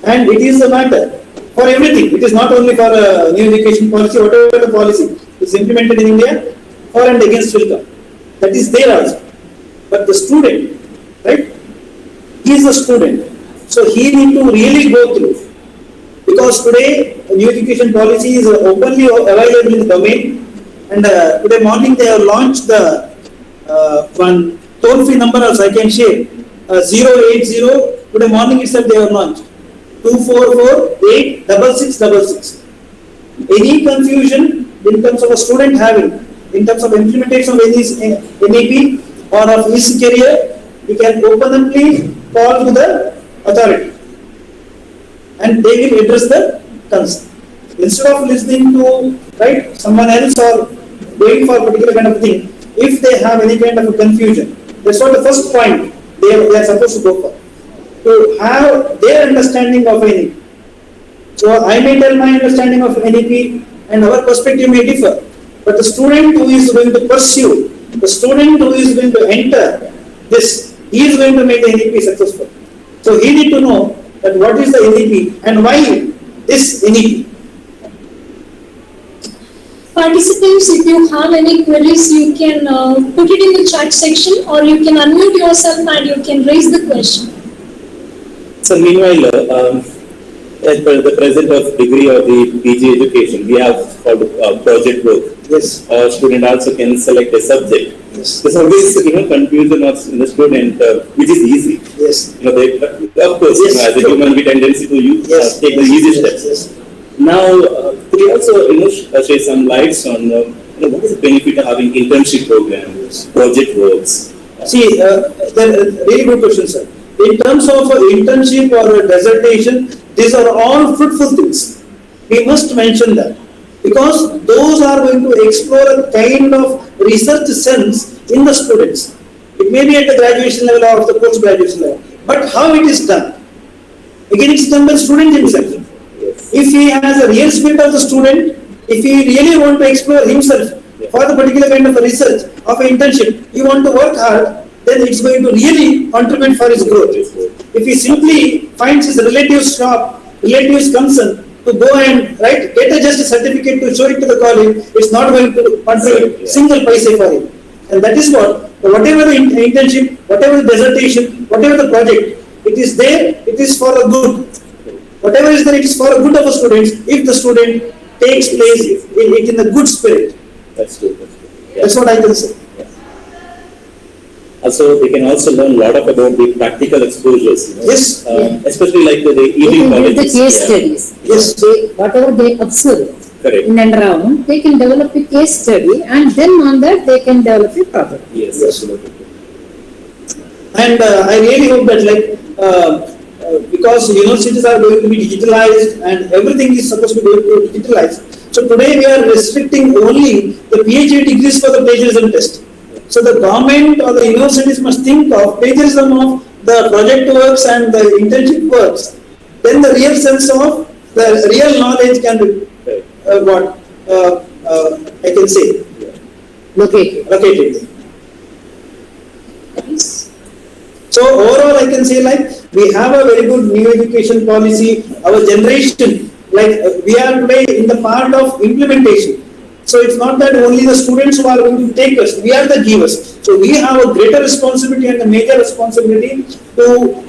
and it is a matter for everything. It is not only for a new education policy, whatever the policy is implemented in India, for and against will come. That is there also. But the student, right? He is a student, so he need to really go through. Because today, new education policy is openly available in the domain, and today morning they have launched the one toll-free number also I can share, 080, today morning itself they have launched, 244-86666. Any confusion in terms of a student having, in terms of implementation of any NEP or of his career, you can openly call to the authority and they will address the concern. Instead of listening to someone else or going for a particular kind of thing, if they have any kind of a confusion, that's what the first point they are supposed to go for, to have their understanding of NEP. So I may tell my understanding of NEP and our perspective may differ, but the student who is going to pursue, the student who is going to enter this, he is going to make the NEP successful. So he need to know that what is the NEP and why this NEP. Participants, if you have any queries, you can put it in the chat section, or you can unmute yourself and you can raise the question. So meanwhile, as per the present of degree or the PG education, we have called project work. Yes. Student also can select a subject. Yes. There's always confusion of the student, which is easy. Yes. They, of course, Yes, as a human, we tendency to use, take the easy steps. Yes. Now, could you also shed some lights on what is the benefit of having internship programs, project works? See, really good question, sir. In terms of internship or dissertation, these are all fruitful things. We must mention that, because those are going to explore a kind of research sense in the students. It may be at the graduation level or the post-graduation level, but how it is done? Again, it's done by the student himself. If he has a real spirit of the student, if he really want to explore himself for the particular kind of a research of an internship, he want to work hard, then it's going to really contribute for his growth. If he simply finds his relatives shop, relatives concern to go and get just a certificate to show it to the college, it's not going to contribute single paise for him. And that is whatever the internship, whatever the dissertation, whatever the project, it is there, it is for a good. Whatever is there, it is for a good of a student, if the student takes place in a good spirit. That's true. That's what I can say. Also, they can also learn a lot about the practical exposures. Yes. Especially like the They evening can do the colleges. case studies. Yes. Whatever they observe Correct. in and around, they can develop a case study, and then on that they can develop a project. Yes, Yes. absolutely. And I really hope that because universities are going to be digitalized and everything is supposed to be going to digitalized. So today we are restricting only the PhD degrees for the plagiarism test. So the government or the universities must think of plagiarism of the project works and the internship works. Then the real sense of the real knowledge can be I can say located. So overall, I can say we have a very good new education policy. Our generation, we are today in the part of implementation. So it's not that only the students who are going to take us, we are the givers. So we have a greater responsibility and a major responsibility to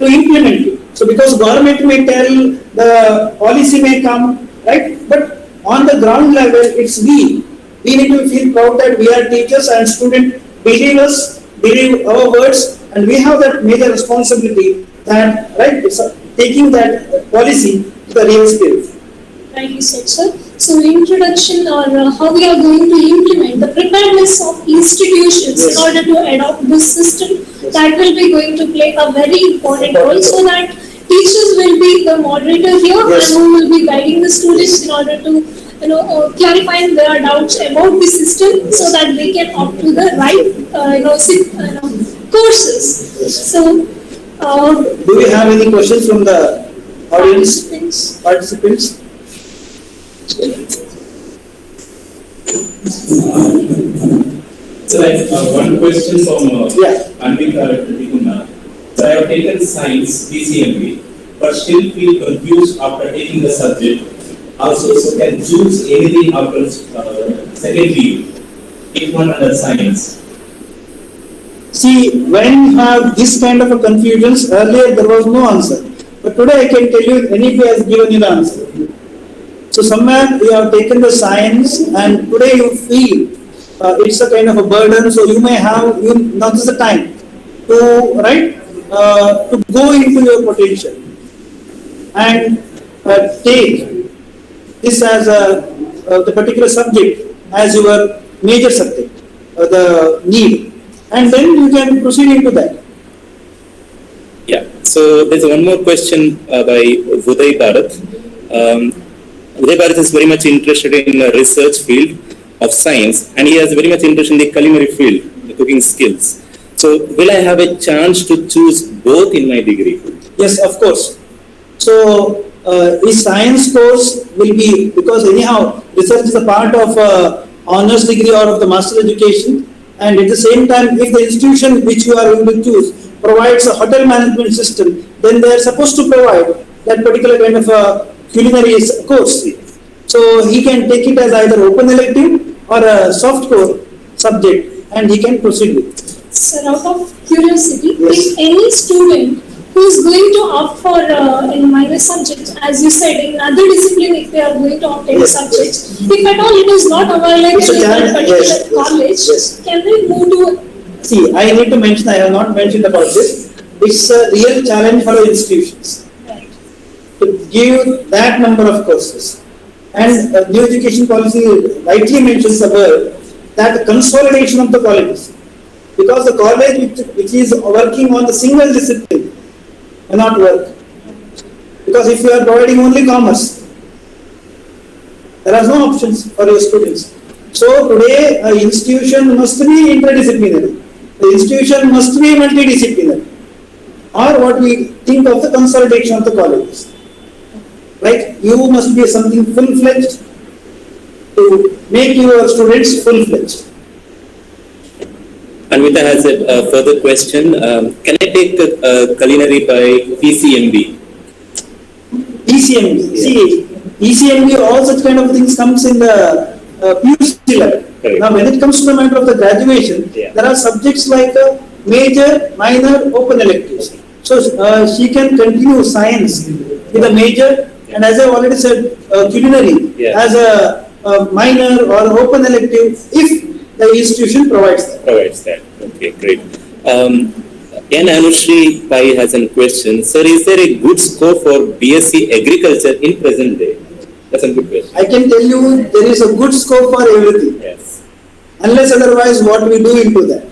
implement it. So because government may tell, the policy may come, but on the ground level, it's we. We need to feel proud that we are teachers and students believe us, believe our words, and we have that major responsibility that, taking that policy to the real scale. Rightly said, sir. So introduction or how we are going to implement the preparedness of institutions in order to adopt this system, that will be going to play a very important role, so that teachers will be the moderator here and who will be guiding the students in order to clarifying their doubts about the system so that they can opt to the right, courses. So, Do we have any questions from the audience, participants? So, one question from Undergraduate Degree. So, I have taken science, PCMB, but still feel confused after taking the subject. Also, so can choose anything after second year, if one under science. See, when you have this kind of a confusions, earlier there was no answer. But today I can tell you, NEP has given you the answer. So somewhere you have taken the science and today you feel it's a kind of a burden, so you may have, now this is the time to, to go into your potential and take this as the particular subject as your major subject, the need, and then you can proceed into that. Yeah, so there's one more question by Uday Bharat. Uday Bharat is very much interested in the research field of science, and he has very much interest in the culinary field, the cooking skills. So will I have a chance to choose both in my degree? Yes, of course. So his science course will be, because anyhow research is a part of honors degree or of the master education, and at the same time if the institution which you are going to choose provides a hotel management system, then they are supposed to provide that particular kind of a culinary course. So he can take it as either open elective or a soft core subject and he can proceed with it. So out of curiosity, Yes. if any student who is going to opt for a minor subject, as you said, in other discipline, if they are going to opt any Yes, subject, yes. if at all it is not available It's a in that challenge, particular yes, college, yes. can they move to? See, I need to mention, I have not mentioned about this, it's a real challenge for the institutions Right. to give that number of courses. And new education policy rightly mentions the word that consolidation of the colleges. Because the college which is working on the single discipline cannot work. Because if you are providing only commerce, there are no options for your students. So today, an institution must be interdisciplinary. The institution must be multidisciplinary. Or what we think of the consolidation of the colleges. Like you must be something full-fledged to make your students full-fledged. Anvita has a further question. Can I take culinary by PCMB? ECMB. See, ECMB, all such kind of things comes in the PUC level. Correct. Now, when it comes to the matter of the graduation, Yeah. there are subjects like major, minor, open electives. So she can continue science with a major, and as I already said, culinary Yeah. as a minor or open elective if the institution provides that. Provides that. Okay, great. N. Anushri Pai has a question. Sir, is there a good scope for BSc Agriculture in present day? That's a good question. I can tell you there is a good scope for everything. Yes. Unless otherwise, what we do into that.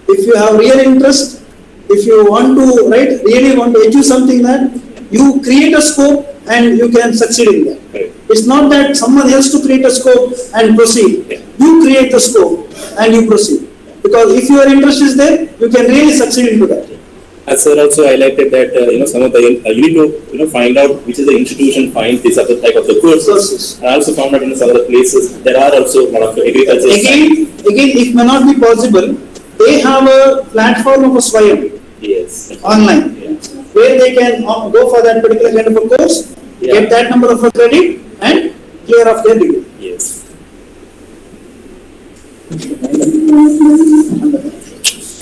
If you have real interest, if you want to, really want to achieve something that, you create a scope and you can succeed in that. Correct. It's not that someone else to create a scope and proceed. Yeah. You create the scope and you proceed. Because if your interest is there, you can really succeed into that. As sir also highlighted that some of the you need to find out which is the institution finds this other type of the courses. I also found out in some other places there are also one of the agriculture. Again, it may not be possible. They have a platform of a Swayam Yes. online, Yeah. where they can go for that particular kind of a course, Yeah. get that number of a credit and clear off their degree. Yes.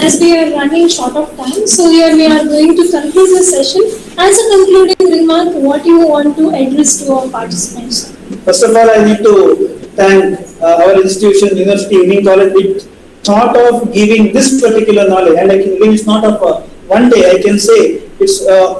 As we are running short of time, so here we are going to conclude the session. As a concluding remark, what you want to address to our participants? First of all, I need to thank our institution, University Evening College, which thought of giving this particular knowledge, and I can give it's not of one day, I can say it's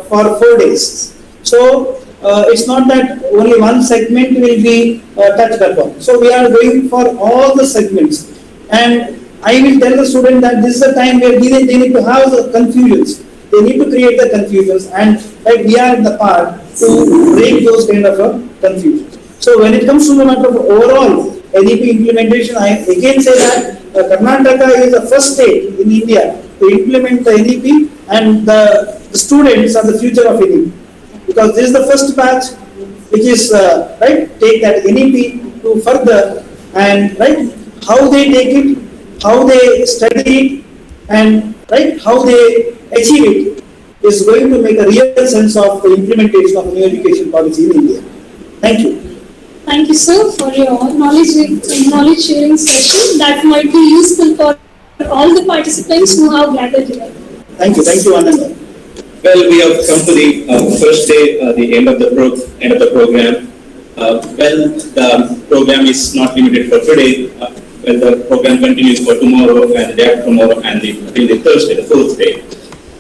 for 4 days. So it's not that only one segment will be touched upon. So we are going for all the segments, and I will tell the student that this is a time where they need to have the confusions. They need to create the confusions, and we are in the part to break those kind of confusions. So when it comes to the matter of overall NEP implementation, I again say that Karnataka is the first state in India to implement the NEP, and the students are the future of NEP, because this is the first batch which is take that NEP to further, and how they take it, how they study it, and how they achieve it is going to make a real sense of the implementation of new education policy in India. Thank you. Thank you, sir, for your knowledge sharing session that might be useful for all the participants who have gathered here. Thank you, Ananda. Well, we have come to the first day, the end of the program. The program is not limited for today. The program continues for tomorrow and the day after tomorrow and till the Thursday, the fourth day.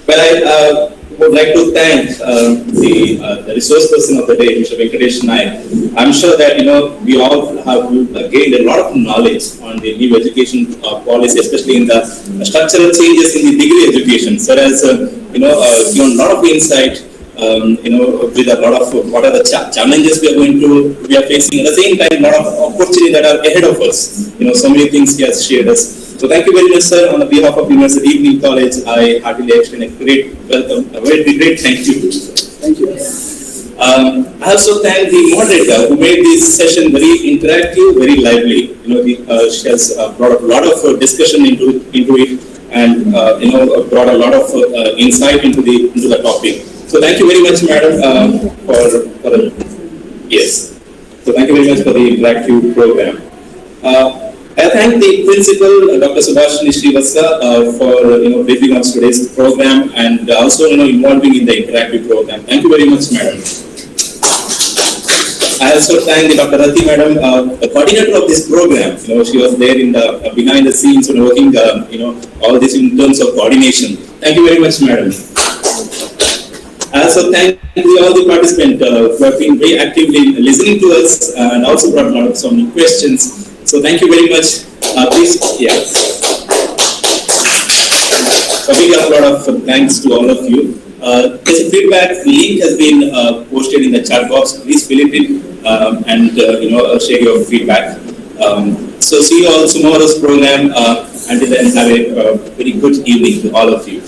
Well, I would like to thank the resource person of the day, Mr. Venkatesh Naik. I'm sure that we all have gained a lot of knowledge on the new education policy, especially in the structural changes in the degree education. So as given a lot of insight, with a lot of what are the challenges we are facing. At the same time, a lot of opportunities that are ahead of us. So many things he has shared us. So thank you very much, sir. On behalf of University Evening College, I heartily extend a great welcome, a very great thank you. Thank you. I also thank the moderator who made this session very interactive, very lively. She has brought a lot of discussion into it, and brought a lot of insight into the topic. So thank you very much, madam, yes. So thank you very much for the interactive program. I thank the principal, Dr. Subhashini Srivastava, for briefing on today's program and also involving in the interactive program. Thank you very much, madam. I also thank Dr. Rati, madam, the coordinator of this program. She was there in the behind the scenes, working all this in terms of coordination. Thank you very much, madam. I also thank all the participants who have been very actively listening to us and also brought a lot of so many questions. So thank you very much. Please, yeah. So we got a lot of thanks to all of you. There's a feedback link has been posted in the chat box. Please fill it in and share your feedback. So see you all tomorrow's program. Until then, have a very good evening to all of you.